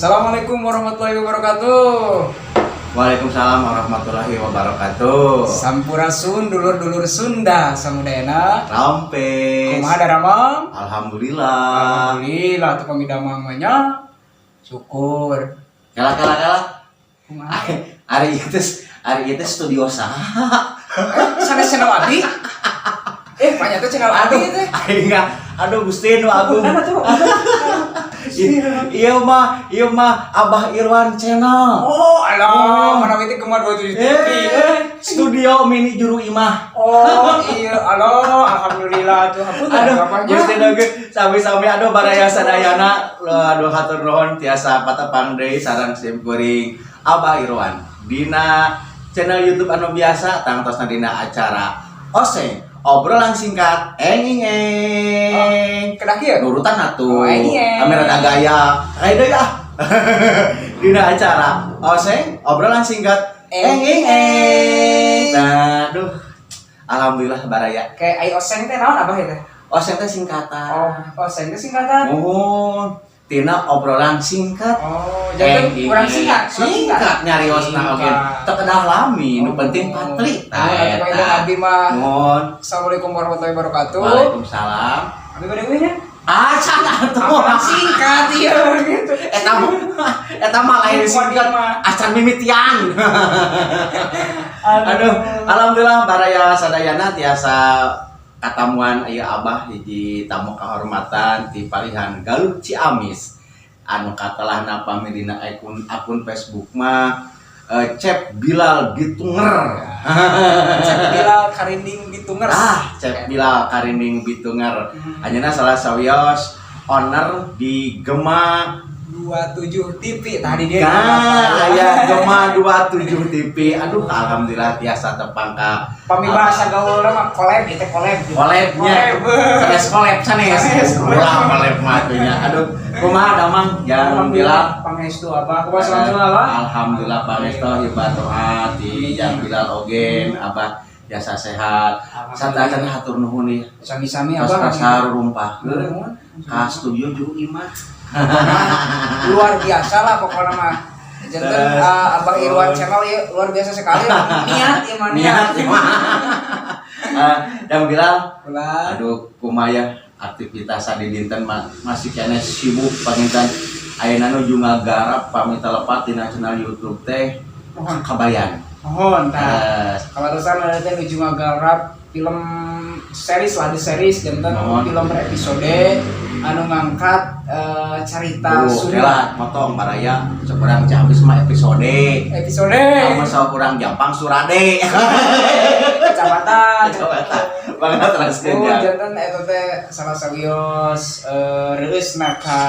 Assalamualaikum warahmatullahi wabarakatuh. Waalaikumsalam warahmatullahi wabarakatuh. Sampurasun dulur-dulur Sunda samudayana. Rampes. Kumaha daramang? Alhamdulillah. Alhamdulillah tuh pamidamangnya. Syukur. Kala. Kumaha? Hari itu studio saha? Sanes channel Abi? Banyak tuh channel Abi teh. Aduh Gusti nu agung. Iya mah Abah Irwan channel. Oh, alah, mana itu Gemar 27 TV. Studio mini juru imah. Oh, iya, alah, alhamdulillah tuh hapunten Aduh, Gusti Doge sami-sami aduh baraya sadayana. Aduh hatur nuhun tiasa patepang deui sareng sim kuring Abah Irwan. Dina channel YouTube anu biasa tangtosna dina acara Oseng obrolan singkat enging. Kedah kieu. Nurutan atuh. Enging. Kamera gaya. Ayo ya. Dina acara Oseng obrolan singkat enging. Aduh. Alhamdulillah baraya. Kayak ai Oseng teh naon Abah teh? Oseng teh singkatan. Oseng teh singkatan. Mohon tina obrolan singkat. Oh, jadi kurang singkat. Singkat nyariosna oge. Teu kedah lami, nu penting patli. Eta Abi mah. Mohon. Assalamualaikum warahmatullahi wabarakatuh. Waalaikumsalam. Abi bade Acan atuh. Singkat ieu gitu. Eta mah lain singkat acan mimitian. Aduh, alhamdulillah baraya sadayana tiasa katamuan ieu Abah hiji tamu kehormatan ti palihan Galuh Ciamis anu katelahna pami dina akun Facebook mah Cep Bilal Bitunger. Cep Bilal Karinding Bitunger. Cep Bilal Karinding Bitunger. Anjeunna salah sawios owner di Gema 27 TV tadi dia. Aya Gema 27 TV. Aduh alhamdulillah tiasa tepang ka pami bahasa gaulna mah collab itu collab. Collabnya. Sanes. Ulah collab mah teh nya. Aduh kumaha damang Jang Bilal? Pangestu apa? Kumaha salamna apa? Alhamdulillah pangestu ibadah hati Jang Bilal ogen Abah biasa sehat. Satana hatur nuhun ieu. Sami-sami Abah. Sarumpah. Ka studio juru imah. Luar biasa lah pokoknya mah. Janten Abah Irwan channel ya luar biasa sekali. Niat Niat. Jang Bilal. Aduh kumaya aktivitas di dinten masih kene sibuk panginten ayeuna nuju ngagarap pamit telepat dina channel YouTube teh kabayan. Mohon tah. Kalau terusan ada teh nuju ngagarap film series lah, di series janten film berepisode anu ngangkat carita Sunda. Motong baraya sakurang habis mah episode. Kamu sakurang Jampang Surade. Kecamatan. Banget raskeun ya. Janten eta teh salah sawios reusna ka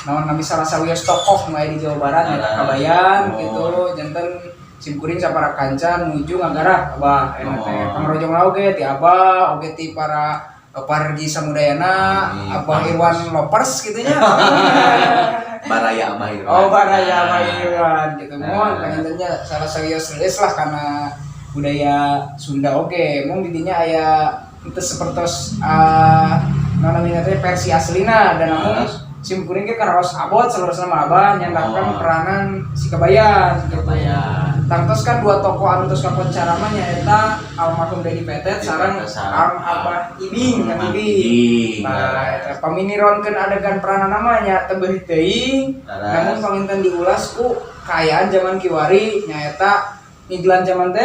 naon nami salah sawios tokoh nu aya di Jawa Barat eta kabayan gitu. Janten simkuring sapara kancan nuju ngagarap Abah eta teh pangrojong oge ti Abah oge ti para Pardi Samudayana, Abah Irwan Lovers gitu nya. Baraya Abah Irwan. Oh, Baraya Abah Irwan gitu. Mohon pangintennya salah sawios reus lah karena budaya Sunda oge. Mung di dinya aya teu sapertos namanya teh versi aslina dan namun simkuring ge karaos abot saluresna mah Abah nyandakan peranan si kabayan gitu. Tangtos kan dua tokoh anu tos kaponcara mah nyaeta almarhum Dedi Petet sareng Abah Ibing kan Ibing. Nah, eta paminironkeun adegan peranan namanya teu beuri teuing. Namun panginten diulas ku kaayaan zaman kiwari nyaeta ngiglan zaman teh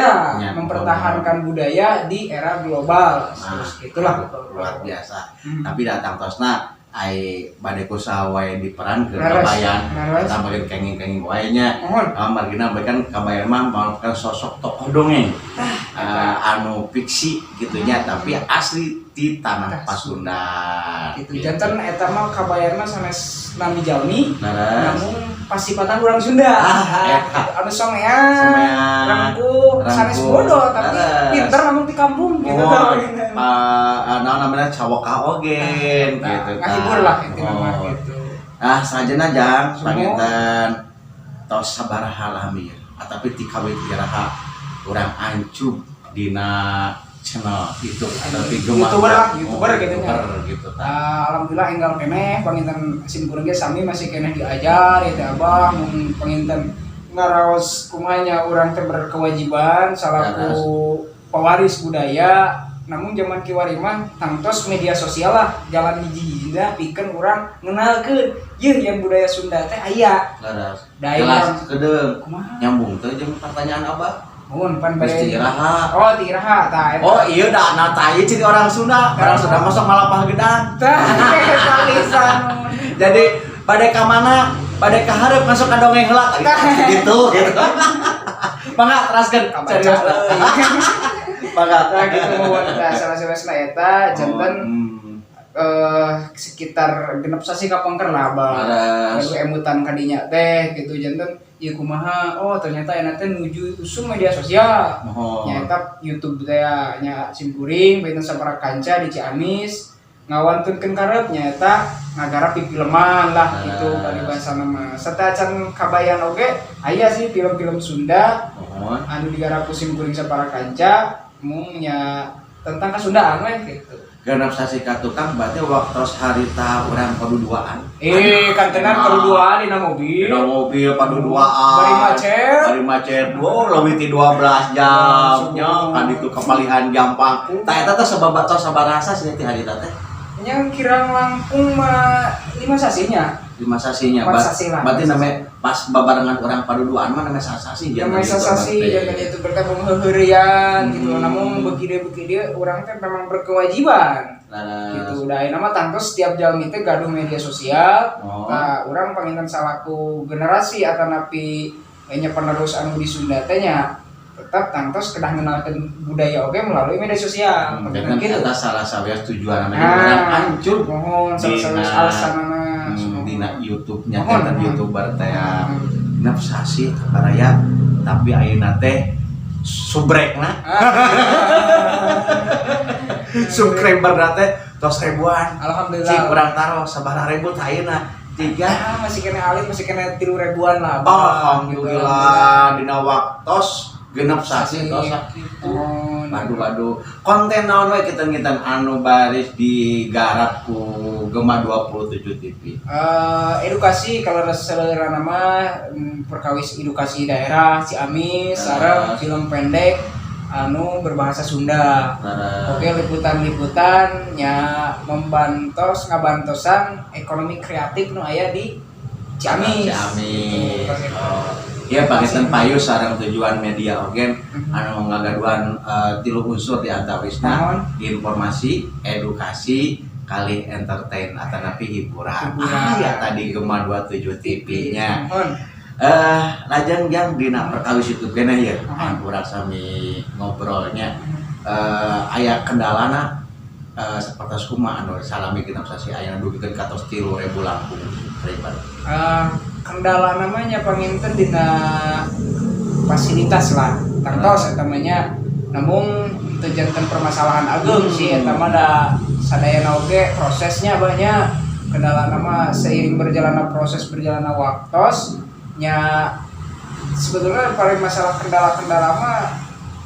mempertahankan budaya di era global. Itulah luar biasa. Tapi datang tosna ai bade kusaha wae diperankeun kabayan eta bagian kenging-kenging wae nya margina kan kabayan mah merupakan sosok tokoh dongeng anu fiksi gitu nya tapi asli di tanah Pasundan gitu. Janten eta mah kabayan mah sanes nami jalmi namun pasipatan urang Sunda anu somean rangku sanes bodoh tapi pinter namun di kampung gitu namanya cawoka ogen gitu ngahibur lah intinya gitu. Nah sajana Jang panginten tos sabaraha lami tapi ti kawit jaraha urang ancub dina channel YouTube atau YouTuber gitu nya. Gitu. Alhamdulillah enggal keneh panginten simkuring ge sami masih keneh diajar ya teh Abah mun panginten ngaraos kumanya urang teh berkewajiban salaku pewaris budaya. Namun zaman kiwari mah tangtos media sosial lah jalan hiji-hijina pikeun urang ngenalkeun yeuh yang budaya Sunda teh aya. Laras. Jelas kedeung. Nyambung teh jeung pertanyaan Abah. Mun pan bare Tiraha. Oh, tiraha tah eta. Oh, iya da na tah ciri orang Sunda. Orang Sunda masuk malapah gedang. Tah kalisan. Jadi bade ka mana? Bade ka hareup masuk ka dongeng heula gitu. Mangga teraskeun serius tah. Mangga. Nah, gitu mun salah-salasna eta janten sekitar genep sasi kapangker lah Abah. Lalu emutan kadinya teh gitu janten ieu kumaha oh ternyata enak teh nuju usum media sosial. Nyaeta YouTube teh nya simkuring beuteung sabaraha kanca di Ciamis ngawantunkeun karep nyaeta ngagarap filman lah gitu bari bahasana mah. Serta can kabayan oge aya sih film-film Sunda anu digarap ku simkuring sabaraha kanca mung nya tentang Kasundaan we gitu. Genep sasi ka tukang berarti waktos harita urang paduduaan. Kan tenan paduduaan dina mobil. Dina mobil paduduaan. Bari macet. Wow, leuwih ti 12 jam nya kan ditu kapalihan gampang. Tah eta teh sabaraha sih ti harita teh? Nya kirang langkung mah 5 sasinya. 5 sasinya. Berarti namanya pas babarengan urang paduduaan mah namanya sasasi. Namanya sasasi jangan itu bertabung heureurian gitu. Namun beki dia urang teh memang berkewajiban. Gitu. Da ayeuna mah tangtos setiap jalmi teh gaduh media sosial. Nah, urang panginten salaku generasi atanapi nya penerus anu di Sunda teh nya tetap tangtos kedah ngenalkeun budaya oge melalui media sosial. Dengan kita salah sawias tujuan urang hancur. Mohon salah alasanana dina YouTube-nya teh YouTuber teh genep sasi kabaraya tapi ayeuna teh subrekna. Subscriber teh tos ribuan. Alhamdulillah. Cik urang taruh sabaraha ribu teh ayeuna 3 masih kena alit masih kena 3.000-an lah. Alhamdulillah dina waktos genep sasi tos sakitu. Waduh. Konten naon we kitan-kitan anu baris digarap ku Gema 27 TV. Edukasi kalau selera nama perkawis edukasi daerah Ciamis, sareng film pendek anu berbahasa Sunda. Oke, liputan-liputan nya ngabantosan ekonomi kreatif nu aya di Ciamis. Iya pangitan payu sareng tujuan media oge anu ngagaduhan 3 unsur di antawisna informasi, edukasi, kali entertain atanapi hiburan. Ya tadi Gema 27 TV-nya. Lajeng jang dina perkawis YouTube keneh ya. Urang sami ngobrolnya. Aya kendalana sapertos kumaha anu salami genep sasi ayeuna dugikeun ka tos 3.000 langkung ribu. Kendala namanya panginten dina fasilitas lah tangtos eta namanya namun teu janten permasalahan ageung sih eta mah da sadayana oge prosesnya banyak kendala nama seiring berjalannya proses berjalannya waktos nya sebetulnya paling masalah kendala-kendala mah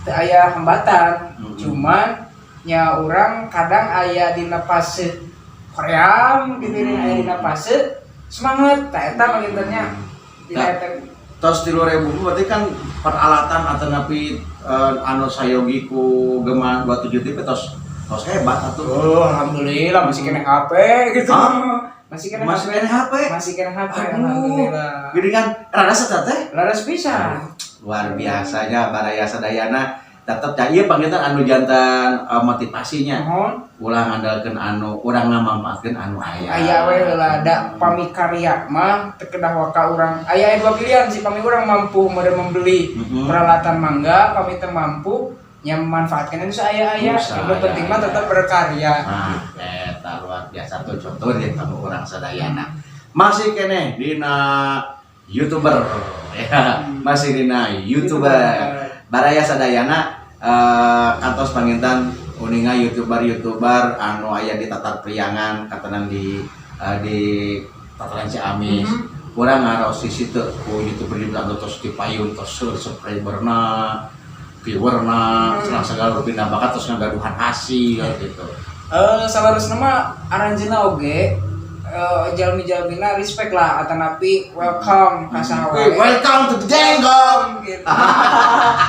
teu aya hambatan cuman nya urang kadang aya dina fase hoream gitu aya dina fase semangat, tak eta palintennya tidak tos 3.000 berarti kan peralatan atau napi anu sayogi ku Gema 27 TV tos hebat atuh. Alhamdulillah masih kena HP gitu. Masih kena HP. Alhamdulillah. Gini kan raras eta teh? Raras bisa. Luar biasanya baraya sadayana tetep ieu pangitan anu jantan motivasinya. Ulah ngandalkeun anu urang ngamampatkeun anu aya. Aya we heula da pamikarya mah teu kedah waka urang. Aya 2 pilihan si pami urang mampu meureun membeli peralatan mangga, pami teu mampu nya manfaatkeun anu aya-aya. Yang penting mah tetep berkarya. Nah, eta luar biasa tuh contoh dia kamu urang sadayana. Masih keneh dina YouTuber ya. Masih dina YouTuber. Baraya sadayana kantos pangintan uninga YouTuber anu aya di Tatar Priangan katanan di Tataran Ciamis. Urang ngaros di situ ku YouTuber di anu tos dipayun tos subscriberna viewerna, segala pindah bakat terus ngagaduhan hasil gitu. Salarusna mah aranjeunna oge jalmi-jalmina respect lah atanapi welcome ka saha wae. Welcome to the jungle. Gitu.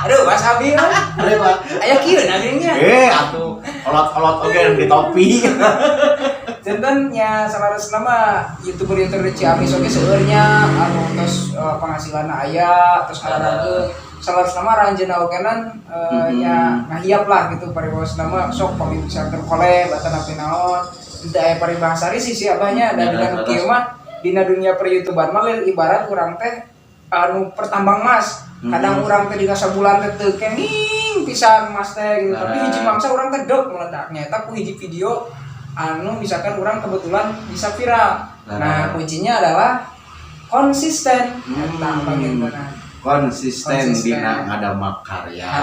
Aduh, Mas Abi mah. Aya kieu nagingnya. Atuh kolot-kolot oge di topi. Janten nya salarusna mah YouTuber-YouTuber Ciamis oge seueurnya anu tos penghasilanna aya tos ngararageun salarusna mah ranjeunna ogenan nya ngahiap lah gitu pariwosna mah sok pami bisa collab atanapi naon. Tidak aya paribahasa risih sih abahnya dan dengan kieu mah dina dunia per-YouTuber mah ibarat urang teh anu pertambang emas. Kadang urang teh dina sabulan teh teu kenging pisan emas teh gitu. Tapi hiji mangsa urang teh deg meledaknya eta ku hiji video anu misalkan urang kebetulan bisa viral. Nah, kuncinya adalah konsisten. Eta bagian konsisten dina ngadamel karya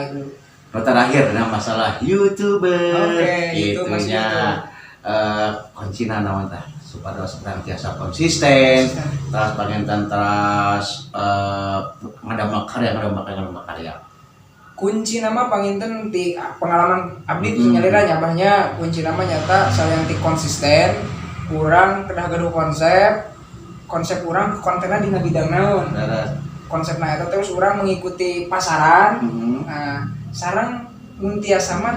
itu. Terakhir nah masalah YouTuber itu gitunya. Kuncina naon tah supados senantiasa konsisten terus panginten terus ngadamel karya kunci nama panginten di pengalaman abdi nyalira nyabahnya kunci nama nyata salian ti konsisten kurang kedah gaduh konsep kurang kontennya dina bidang naon konsepna eta terus urang mengikuti pasaran. Nah sareng mun tiasa mah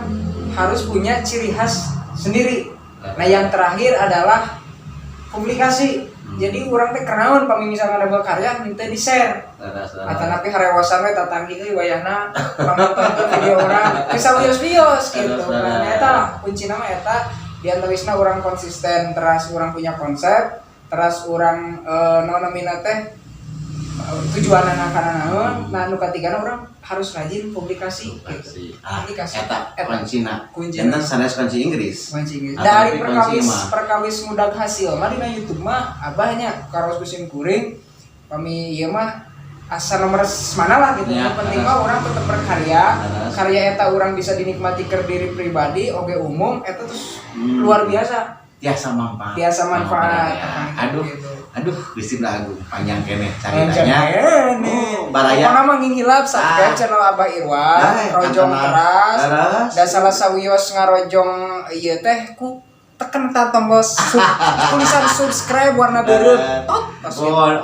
harus punya ciri khas sendiri. Nah yang terakhir adalah publikasi. Jadi urang teh kenaon pami misalkan ada karya minta di-share. Atanapi harewasan we tatanggi euy wayahna panonton video urang bisa vios gitu. Nah eta lah kuncina mah eta di antawisna urang konsisten terus urang punya konsep terus urang naon namina teh tujuanna kana naon. Nah nu katigana urang harus rajin publikasi gitu. Eta kuncina. Enten sanes kunci Inggris. Dari perkawis mudag hasil mah dina YouTube mah abahnya karos kusim kuring pami ieu mah asa nomor mana lah gitu. Yang penting mah urang tetep berkarya. Karya eta urang bisa dinikmati ke diri pribadi oge umum eta terus luar biasa. Tiasa manfaat. Aduh, Gusti Agung panjang keneh caritanya. Baraya. Pokona mah ngingilap subscribe channel Abah Irwan, rojong teras. Da salah sawios ngarojong ieu teh ku tekan ta tombol tulisan subscribe warna biru.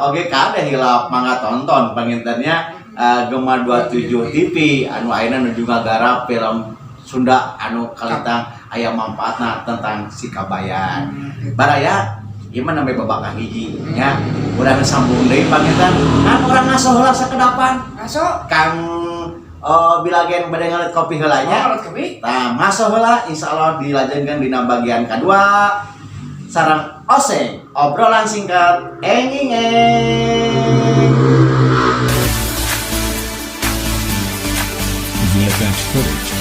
Oke kada hilap mangga tonton pangintennya Gema 27 TV anu ayeuna nuju ngagarap film Sunda anu kalitang aya manfaatna tentang si Kabayan. Baraya ieu mah nambe babakah hiji nya urang sambung deui panginten kan urang ngaso heula sakedapan ngaso Kang bilagen bade ngalet kopi heula nya tah ngaso heula insyaallah dilajenkeun dina bagian kadua sareng oseng obrolan singkat enging VFX footage.